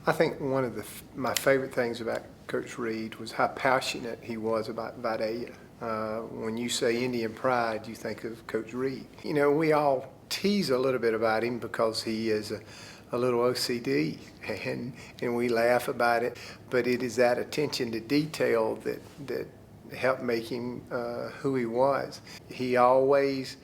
I think one of my favorite things about Coach Reid was how passionate he was about Vidalia. When you say Indian pride, you think of Coach Reid. You know, we all tease a little bit about him because he is a little OCD, and we laugh about it, but it is that attention to detail that helped make him who he was. He always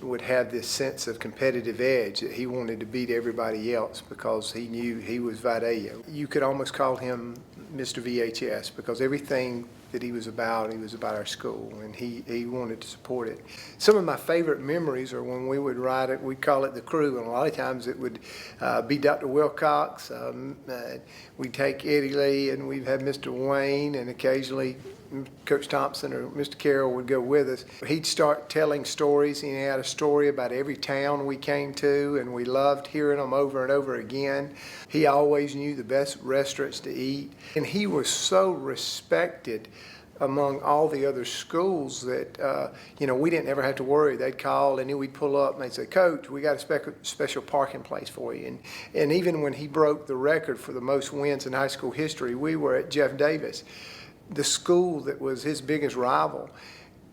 would have this sense of competitive edge that he wanted to beat everybody else because he knew he was Vidalia. You could almost call him Mr. VHS because everything that he was about our school, and he wanted to support it. Some of my favorite memories are when we would ride it, we'd call it the crew, and a lot of times it would be Dr. Wilcox, we'd take Eddie Lee, and we'd have Mr. Wayne, and occasionally Coach Thompson or Mr. Carroll would go with us. He'd start telling stories. He had a story about every town we came to, and we loved hearing them over and over again. He always knew the best restaurants to eat, and he was so respected among all the other schools that, we didn't ever have to worry. They'd call, and then we'd pull up, and they'd say, "Coach, we got a special parking place for you." And even when he broke the record for the most wins in high school history, we were at Jeff Davis, the school that was his biggest rival.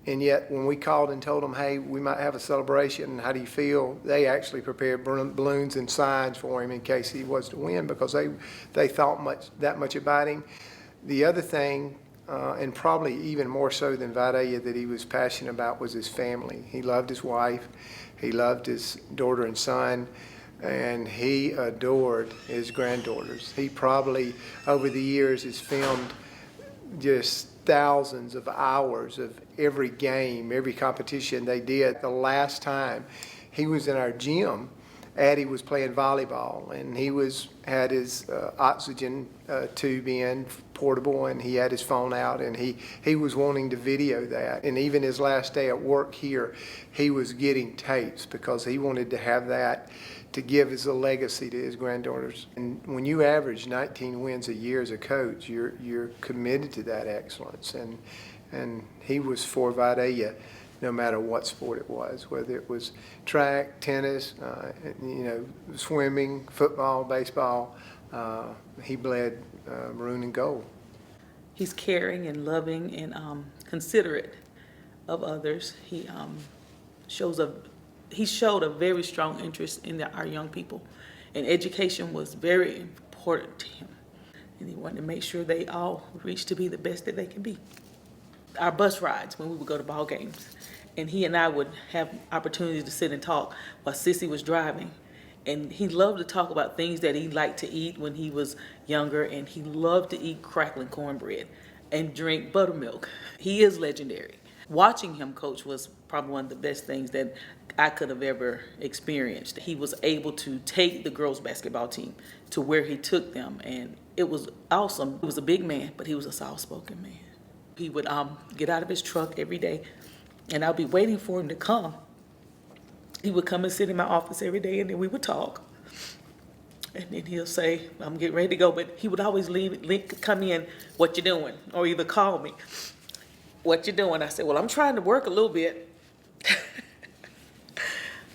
And yet when we called and told them, hey, we might have a celebration, how do you feel? They actually prepared balloons and signs for him in case he was to win because they thought that much about him. The other thing, and probably even more so than Vidalia, that he was passionate about was his family. He loved his wife, he loved his daughter and son, and he adored his granddaughters. He probably, over the years, has filmed just thousands of hours of every game, every competition they did. The last time he was in our gym, Addie was playing volleyball, and he had his oxygen tube in, portable, and he had his phone out, and he was wanting to video that. And even his last day at work here, he was getting tapes because he wanted to have that to give as a legacy to his granddaughters. And when you average 19 wins a year as a coach, you're committed to that excellence. And he was for Vidalia no matter what sport it was, whether it was track, tennis, swimming, football, baseball. He bled maroon and gold. He's caring and loving and considerate of others. He showed a very strong interest in our young people, and education was very important to him. And he wanted to make sure they all reach to be the best that they can be. Our bus rides when we would go to ball games, and he and I would have opportunities to sit and talk while Sissy was driving. And he loved to talk about things that he liked to eat when he was younger, and he loved to eat crackling cornbread and drink buttermilk. He is legendary. Watching him coach was probably one of the best things that I could have ever experienced. He was able to take the girls' basketball team to where he took them, and it was awesome. He was a big man, but he was a soft-spoken man. He would get out of his truck every day, and I'd be waiting for him to come. He would come and sit in my office every day, and then we would talk. And then he'll say, I'm getting ready to go, but he would always come in, "What you doing?" Or either call me, "What you doing?" I said, "Well, I'm trying to work a little bit."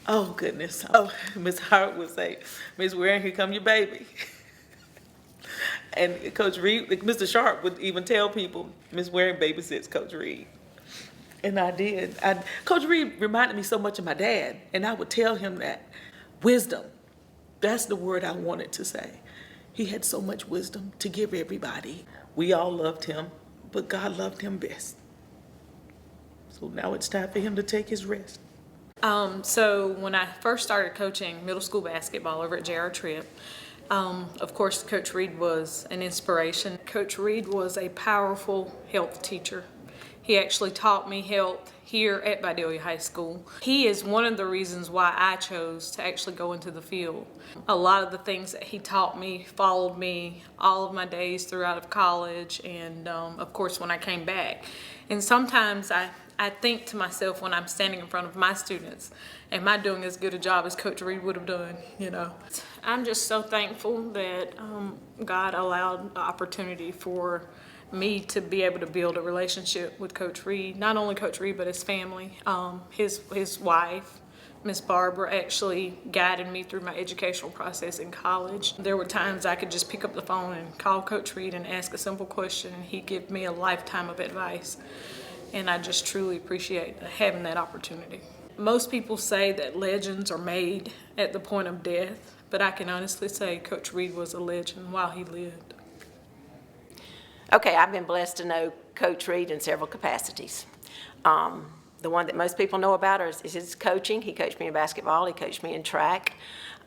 Oh, goodness. Oh, Miss Howard would say, "Miss Waring, here come your baby." And Coach Reid, Mr. Sharpe would even tell people, "Miss Waring babysits Coach Reid." And I did. Coach Reid reminded me so much of my dad, and I would tell him that. Wisdom, that's the word I wanted to say. He had so much wisdom to give everybody. We all loved him, but God loved him best. So now it's time for him to take his rest. So when I first started coaching middle school basketball over at J.R. Tripp, of course, Coach Reid was an inspiration. Coach Reid was a powerful health teacher. He actually taught me health here at Vidalia High School. He is one of the reasons why I chose to actually go into the field. A lot of the things that he taught me followed me all of my days throughout of college and, of course, when I came back. And sometimes I think to myself when I'm standing in front of my students, am I doing as good a job as Coach Reid would have done, I'm just so thankful that God allowed the opportunity for me to be able to build a relationship with Coach Reid. Not only Coach Reid, but his family, his wife, Miss Barbara actually guided me through my educational process in college. There were times I could just pick up the phone and call Coach Reid and ask a simple question, and he'd give me a lifetime of advice. And I just truly appreciate having that opportunity. Most people say that legends are made at the point of death, but I can honestly say Coach Reid was a legend while he lived. Okay, I've been blessed to know Coach Reid in several capacities. The one that most people know about is his coaching. He coached me in basketball, he coached me in track.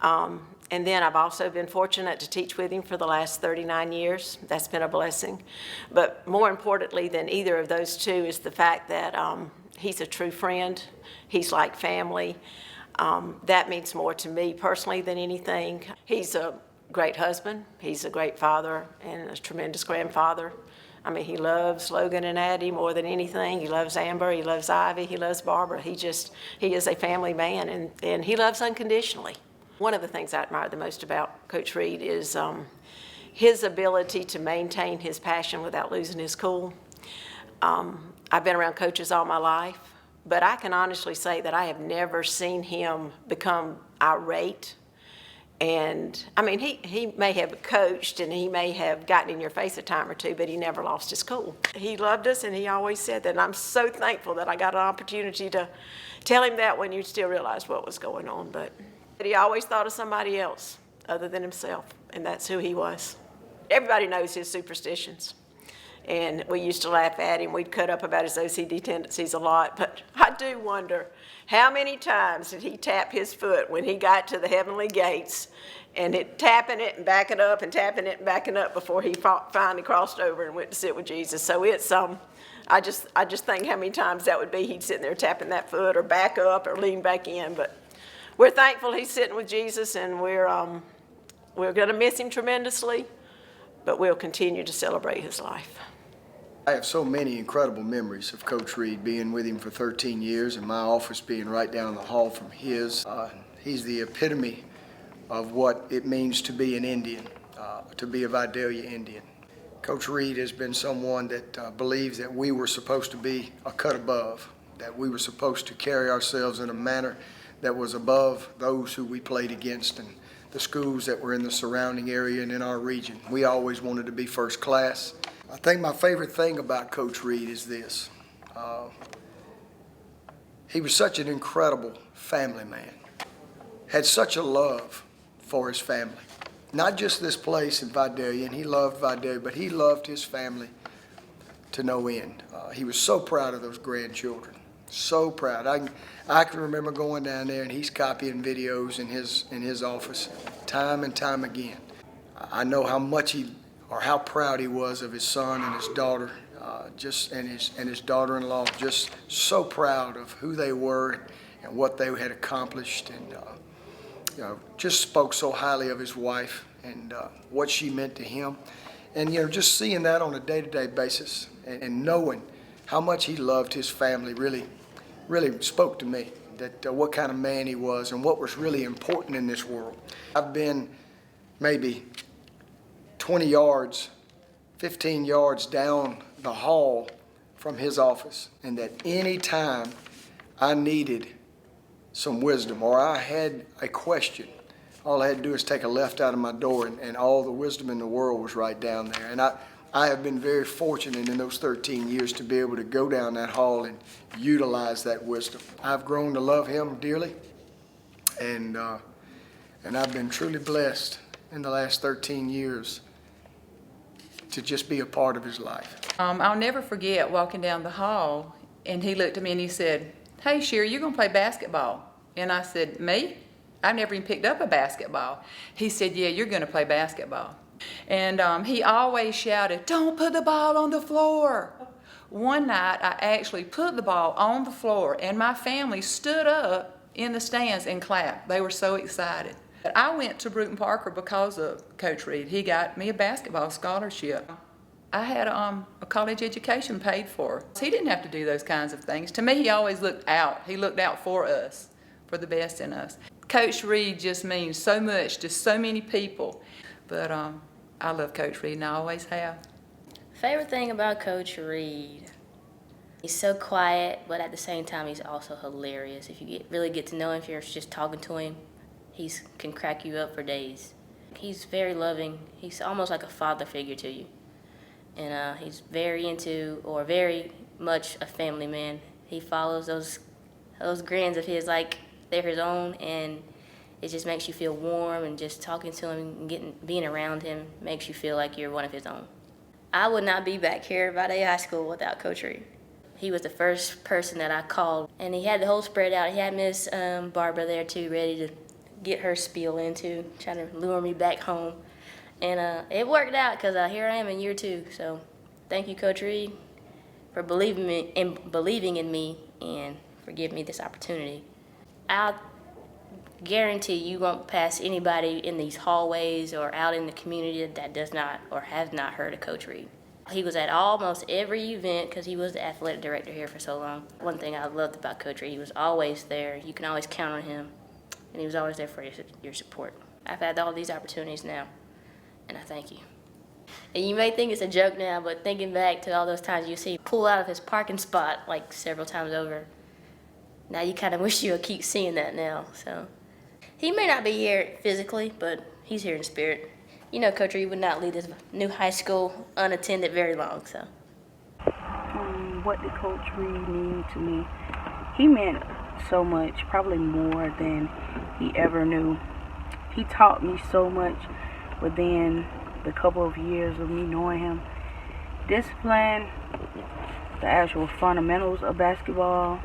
And then I've also been fortunate to teach with him for the last 39 years. That's been a blessing. But more importantly than either of those two is the fact that he's a true friend. He's like family. That means more to me personally than anything. He's a great husband. He's a great father and a tremendous grandfather. I mean, he loves Logan and Addie more than anything. He loves Amber, he loves Ivy, he loves Barbara. He is a family man, and he loves unconditionally. One of the things I admire the most about Coach Reid is his ability to maintain his passion without losing his cool. I've been around coaches all my life, but I can honestly say that I have never seen him become irate. And, I mean, he may have coached and he may have gotten in your face a time or two, but he never lost his cool. He loved us, and he always said that, and I'm so thankful that I got an opportunity to tell him that when you still realized what was going on. But he always thought of somebody else other than himself, and that's who he was. Everybody knows his superstitions, and we used to laugh at him. We'd cut up about his OCD tendencies a lot, but I do wonder how many times did he tap his foot when he got to the heavenly gates, and tapping it and backing up and tapping it and backing up before he finally crossed over and went to sit with Jesus. So it's I just think how many times that would be he'd sitting there tapping that foot or back up or lean back in. But we're thankful he's sitting with Jesus, and we're going to miss him tremendously, but we'll continue to celebrate his life. I have so many incredible memories of Coach Reid, being with him for 13 years and my office being right down the hall from his. He's the epitome of what it means to be an Indian, to be a Vidalia Indian. Coach Reid has been someone that believes that we were supposed to be a cut above, that we were supposed to carry ourselves in a manner that was above those who we played against and the schools that were in the surrounding area and in our region. We always wanted to be first class. I think my favorite thing about Coach Reid is this. He was such an incredible family man, had such a love for his family. Not just this place in Vidalia, and he loved Vidalia, but he loved his family to no end. He was so proud of those grandchildren, so proud. I can remember going down there and he's copying videos in his office time and time again. I know how much how proud he was of his son and his daughter, and his daughter-in-law. Just so proud of who they were and what they had accomplished, and just spoke so highly of his wife and what she meant to him, and just seeing that on a day-to-day basis and knowing how much he loved his family really spoke to me. That what kind of man he was and what was really important in this world. I've been maybe 20 yards, 15 yards down the hall from his office, and that any time I needed some wisdom or I had a question, all I had to do is take a left out of my door, and all the wisdom in the world was right down there. And I have been very fortunate in those 13 years to be able to go down that hall and utilize that wisdom. I've grown to love him dearly, and I've been truly blessed in the last 13 years to just be a part of his life. I'll never forget walking down the hall, and he looked at me and he said, "Hey, Sherri, you're going to play basketball." And I said, "Me? I've never even picked up a basketball." He said, "Yeah, you're going to play basketball." And he always shouted, "Don't put the ball on the floor." One night, I actually put the ball on the floor, and my family stood up in the stands and clapped. They were so excited. I went to Brewton Parker because of Coach Reid. He got me a basketball scholarship. I had a college education paid for. He didn't have to do those kinds of things. To me, he always looked out. He looked out for us, for the best in us. Coach Reid just means so much to so many people. But I love Coach Reid, and I always have. Favorite thing about Coach Reid? He's so quiet, but at the same time, he's also hilarious. If you really get to know him, if you're just talking to him, he can crack you up for days. He's very loving. He's almost like a father figure to you. And he's very much a family man. He follows those grins of his like they're his own, and it just makes you feel warm, and just talking to him and being around him makes you feel like you're one of his own. I would not be back here at Vidalia High School without Coach Reid. He was the first person that I called, and he had the whole spread out. He had Miss Barbara there too, ready to get her spiel into, trying to lure me back home. And it worked out, because here I am in year 2. So thank you, Coach Reid, for believing in me and for giving me this opportunity. I guarantee you won't pass anybody in these hallways or out in the community that does not or has not heard of Coach Reid. He was at almost every event because he was the athletic director here for so long. One thing I loved about Coach Reid, he was always there. You can always count on him, and he was always there for your support. I've had all these opportunities now, and I thank you. And you may think it's a joke now, but thinking back to all those times you see him pull out of his parking spot like several times over, now you kind of wish you would keep seeing that now. So he may not be here physically, but he's here in spirit. You know, Coach Reid would not leave this new high school unattended very long, so. What did Coach Reid mean to me? He meant so much, probably more than he ever knew. He taught me so much within the couple of years of me knowing him. Discipline, the actual fundamentals of basketball.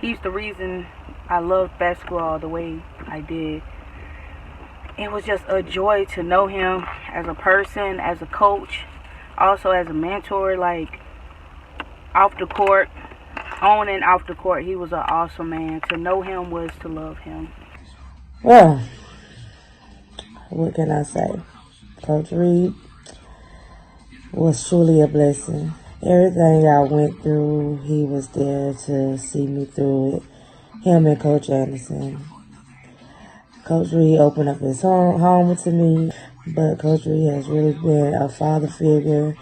He's the reason I loved basketball the way I did. It was just a joy to know him as a person, as a coach, also as a mentor. Like, off the court, on and off the court, he was an awesome man. To know him was to love him. Well, what can I say? Coach Reid was truly a blessing. Everything I went through, he was there to see me through it. Him and Coach Anderson. Coach Reid opened up his home to me, but Coach Reid has really been a father figure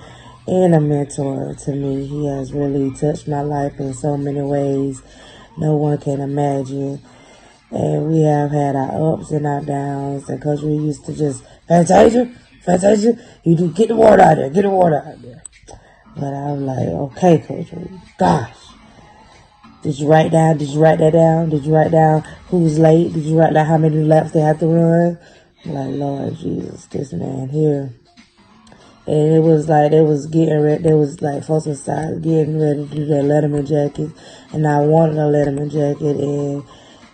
and a mentor to me. He has really touched my life in so many ways no one can imagine. And we have had our ups and our downs, and Coach Reid used to just, Fantasia, you do get the water out there. But I was like, okay, Coach Reid, gosh. Did you write that down? Did you write down who's late? Did you write down how many laps they have to run? I'm like, Lord Jesus, this man here. And it was like, they was folks inside getting ready to do their Letterman jacket. And I wanted a Letterman jacket.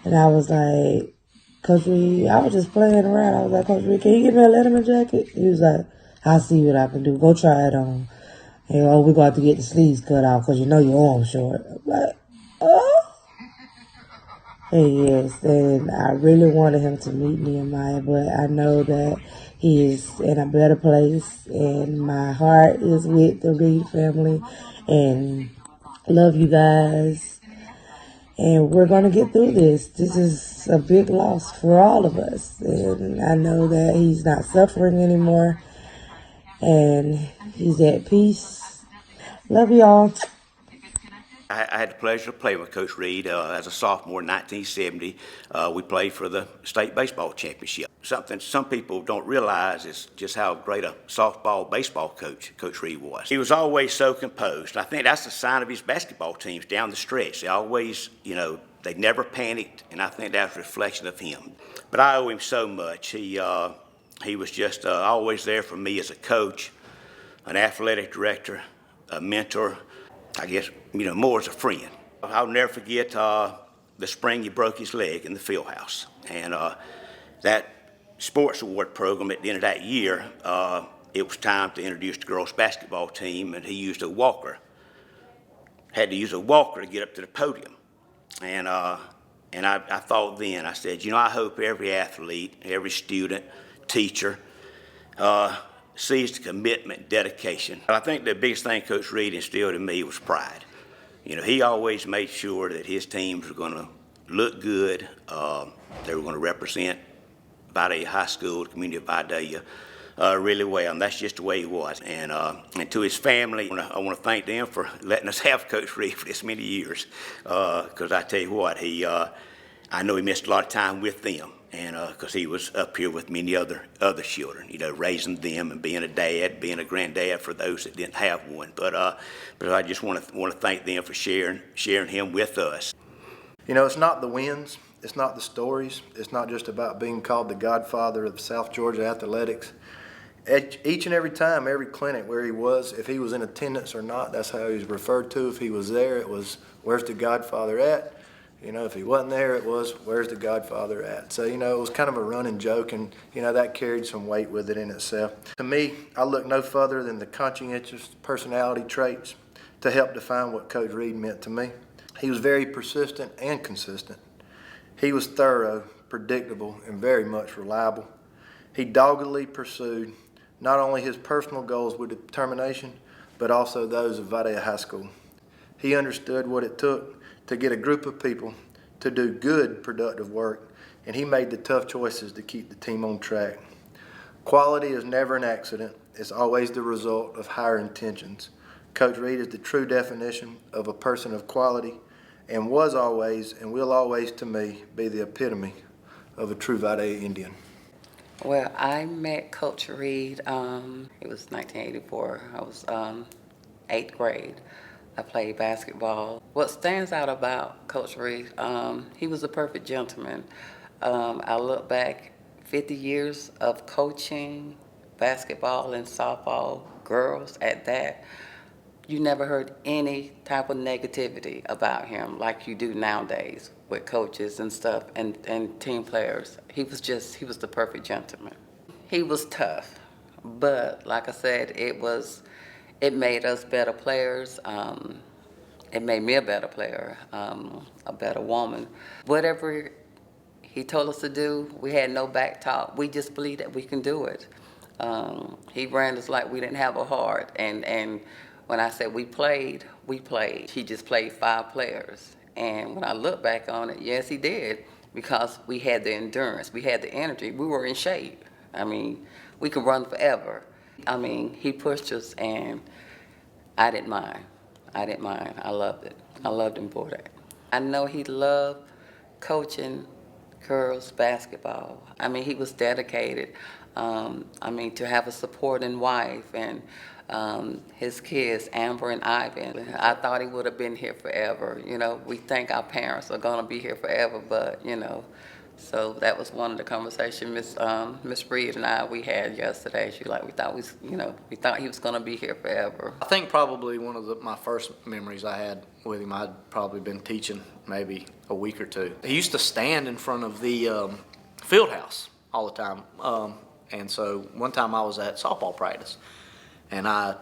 And I was like, Coach Reid, I was just playing around. I was like, Coach Reid, can you give me a Letterman jacket? He was like, I'll see what I can do. Go try it on. And we're going to have to get the sleeves cut off because you know your arm's short. I'm like, oh. And yes, and I really wanted him to meet Nehemiah, but I know that he is in a better place, and my heart is with the Reid family, and love you guys. And we're going to get through this. This is a big loss for all of us. And I know that he's not suffering anymore, and he's at peace. Love y'all. I had the pleasure of playing with Coach Reid as a sophomore in 1970. We played for the state baseball championship. Something some people don't realize is just how great a softball, baseball coach Coach Reid was. He was always so composed. I think that's the sign of his basketball teams down the stretch. They always, they never panicked, and I think that's a reflection of him. But I owe him so much. He was just always there for me as a coach, an athletic director, a mentor, I guess, more as a friend. I'll never forget the spring he broke his leg in the field house. And that sports award program at the end of that year, it was time to introduce the girls' basketball team, and he used a walker. Had to use a walker to get up to the podium. And I thought then, I said, I hope every athlete, every student, teacher, sees the commitment, dedication. I think the biggest thing Coach Reid instilled in me was pride. He always made sure that his teams were going to look good. They were going to represent Vidalia High School, the community of Vidalia. really well, and that's just the way he was. And to his family, I want to thank them for letting us have Coach Reid for this many years, because I tell you what, I know he missed a lot of time with them, and because he was up here with many other children, raising them and being a dad, being a granddad for those that didn't have one. But I just want to thank them for sharing him with us. It's not the wins, it's not the stories, it's not just about being called the godfather of South Georgia athletics. Each and every time, every clinic where he was, if he was in attendance or not, that's how he was referred to. If he was there, it was, "Where's the godfather at?" If he wasn't there, it was, "Where's the godfather at?" So, it was kind of a running joke, and, that carried some weight with it in itself. To me, I look no further than the conscientious personality traits to help define what Coach Reid meant to me. He was very persistent and consistent. He was thorough, predictable, and very much reliable. He doggedly pursued not only his personal goals with determination, but also those of Vidalia High School. He understood what it took to get a group of people to do good, productive work, and he made the tough choices to keep the team on track. Quality is never an accident. It's always the result of higher intentions. Coach Reid is the true definition of a person of quality, and was always and will always, to me, be the epitome of a true Vidalia Indian. Well, I met Coach Reid, it was 1984. I was 8th grade. I played basketball. What stands out about Coach Reid, he was a perfect gentleman. I look back, 50 years of coaching basketball and softball, girls at that. You never heard any type of negativity about him like you do nowadays with coaches and stuff and team players. He was the perfect gentleman. He was tough, but like I said, it made us better players. It made me a better player, a better woman. Whatever he told us to do, we had no back talk. We just believed that we can do it. He ran us like we didn't have a heart, and when I said we played. He just played 5 players. And when I look back on it, yes, he did, because we had the endurance, we had the energy, we were in shape. We could run forever. He pushed us, and I didn't mind. I loved it. I loved him for that. I know he loved coaching girls basketball. He was dedicated. To have a supporting wife and his kids, Amber and Ivan. I thought he would have been here forever. We think our parents are going to be here forever, but, so that was one of the conversations Miss Reid and we had yesterday. We thought he was going to be here forever. I think probably one of my first memories I had with him, I'd probably been teaching maybe a week or two. He used to stand in front of the field house all the time. And so one time I was at softball practice, and I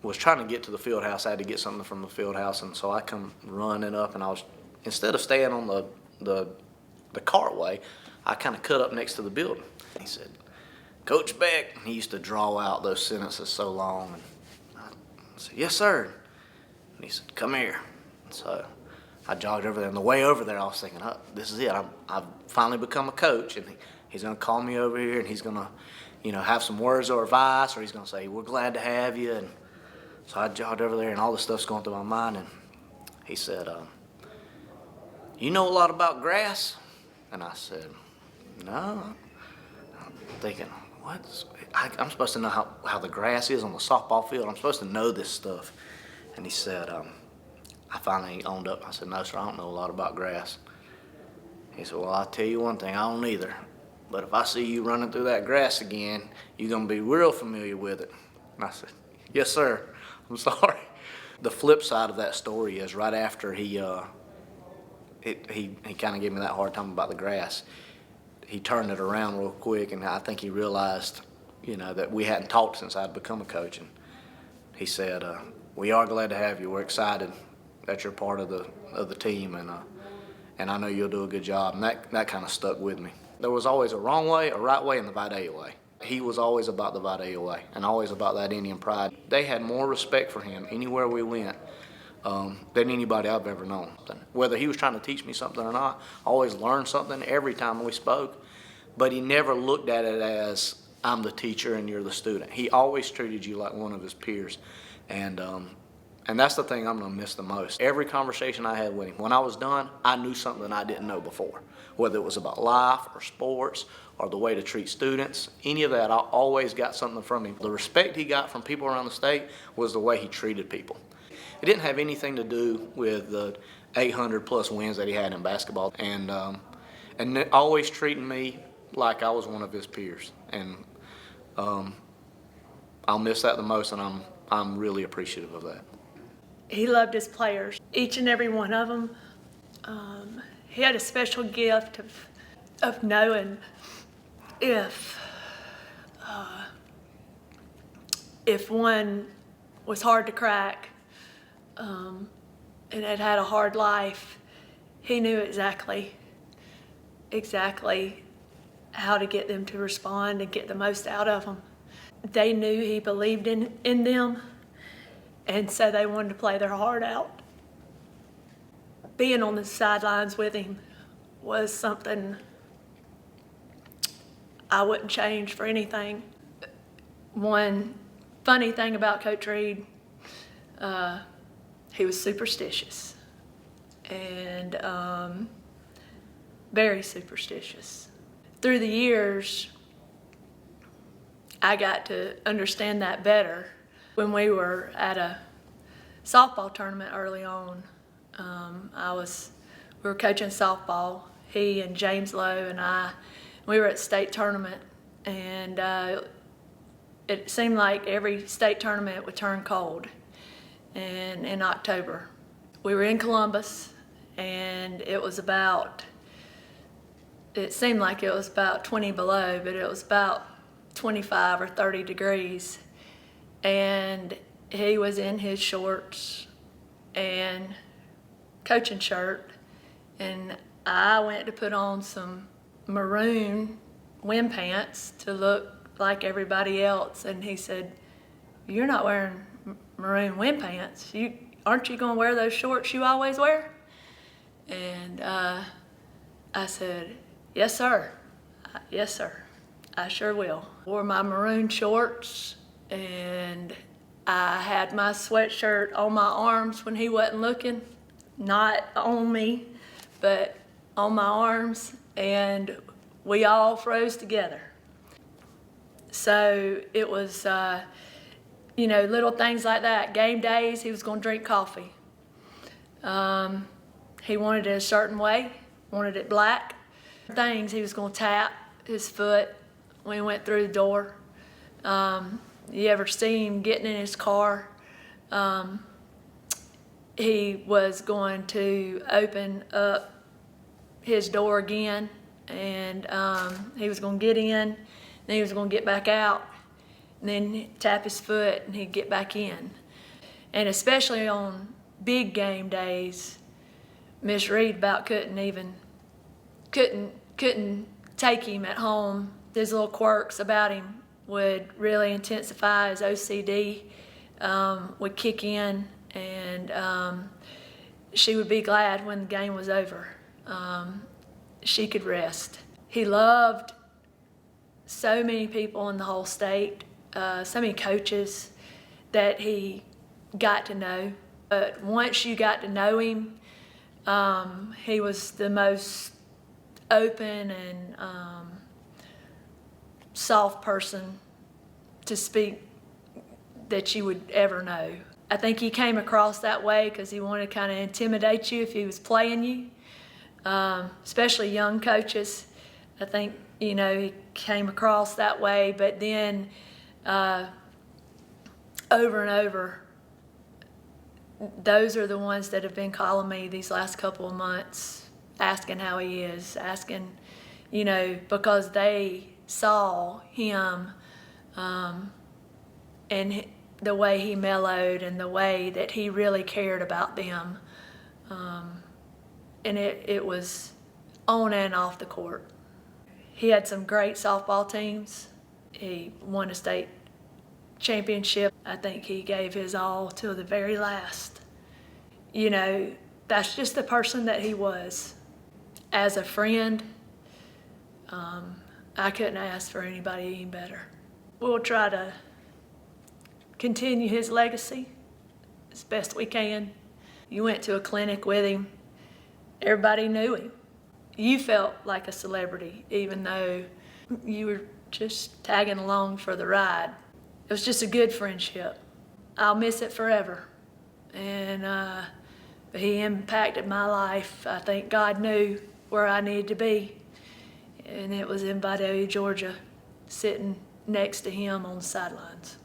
was trying to get to the field house. I had to get something from the field house, and so I come running up, and instead of staying on the cartway, I kind of cut up next to the building. He said, "Coach Beck," and he used to draw out those sentences so long. And I said, "Yes, sir." And he said, "Come here." And so I jogged over there. On the way over there, I was thinking, "Oh, this is it. I've finally become a coach." And he's going to call me over here, and he's going to, have some words of advice, or he's going to say, "We're glad to have you." And so I jogged over there, and all this stuff's going through my mind. And he said, "You know a lot about grass?" And I said, "No." I'm thinking, I'm supposed to know how the grass is on the softball field. I'm supposed to know this stuff. And he said, I finally owned up. I said, "No, sir, I don't know a lot about grass." He said, "Well, I'll tell you one thing, I don't either. But if I see you running through that grass again, you're going to be real familiar with it." And I said, "Yes, sir. I'm sorry." The flip side of that story is right after he kind of gave me that hard time about the grass, he turned it around real quick, and I think he realized, that we hadn't talked since I'd become a coach. And he said, "We are glad to have you. We're excited that you're part of the team, and I know you'll do a good job." And that kind of stuck with me. There was always a wrong way, a right way, and the Vidalia way. He was always about the Vidalia way, and always about that Indian pride. They had more respect for him anywhere we went than anybody I've ever known. Whether he was trying to teach me something or not, I always learned something every time we spoke, but he never looked at it as I'm the teacher and you're the student. He always treated you like one of his peers. And that's the thing I'm going to miss the most. Every conversation I had with him, when I was done, I knew something I didn't know before. Whether it was about life or sports or the way to treat students, any of that, I always got something from him. The respect he got from people around the state was the way he treated people. It didn't have anything to do with the 800-plus wins that he had in basketball. And always treating me like I was one of his peers. And I'll miss that the most, and I'm really appreciative of that. He loved his players, each and every one of them. He had a special gift of knowing if one was hard to crack and had a hard life, he knew exactly how to get them to respond and get the most out of them. They knew he believed in them, and so they wanted to play their heart out. Being on the sidelines with him was something I wouldn't change for anything. One funny thing about Coach Reid, he was superstitious, and very superstitious. Through the years, I got to understand that better. When we were at a softball tournament early on, we were coaching softball. He and James Lowe and we were at state tournament, and it seemed like every state tournament would turn cold. And in October, we were in Columbus, and it seemed like it was about 20 below, but it was about 25 or 30 degrees. And he was in his shorts and coaching shirt, and I went to put on some maroon wind pants to look like everybody else, and he said, "You're not wearing maroon wind pants. Aren't you going to wear those shorts you always wear?" And I said, "Yes, sir. Yes, sir. I sure will." Wore my maroon shorts, and I had my sweatshirt on my arms when he wasn't looking, not on me, but on my arms, and we all froze together. So it was, little things like that. Game days, he was going to drink coffee. He wanted it a certain way, wanted it black. Things, he was going to tap his foot when he went through the door. You ever see him getting in his car? He was going to open up his door again, and he was going to get in, then he was going to get back out, and then tap his foot, and he'd get back in. And especially on big game days, Miss Reid about couldn't take him at home. His little quirks about him would really intensify. His OCD would kick in, and she would be glad when the game was over. She could rest. He loved so many people in the whole state, so many coaches that he got to know. But once you got to know him, he was the most open and soft person to speak that you would ever know. I think he came across that way because he wanted to kind of intimidate you if he was playing you, especially young coaches. I think, he came across that way, but then over and over, those are the ones that have been calling me these last couple of months, asking how he is, asking, because they saw him and the way he mellowed and the way that he really cared about them. And it was on and off the court. He had some great softball teams. He won a state championship. I think he gave his all till the very last. That's just the person that he was. As a friend, I couldn't ask for anybody any better. We'll try to continue his legacy as best we can. You went to a clinic with him. Everybody knew him. You felt like a celebrity, even though you were just tagging along for the ride. It was just a good friendship. I'll miss it forever. And he impacted my life. I think God knew where I needed to be. And it was in Vidalia, Georgia, sitting next to him on the sidelines.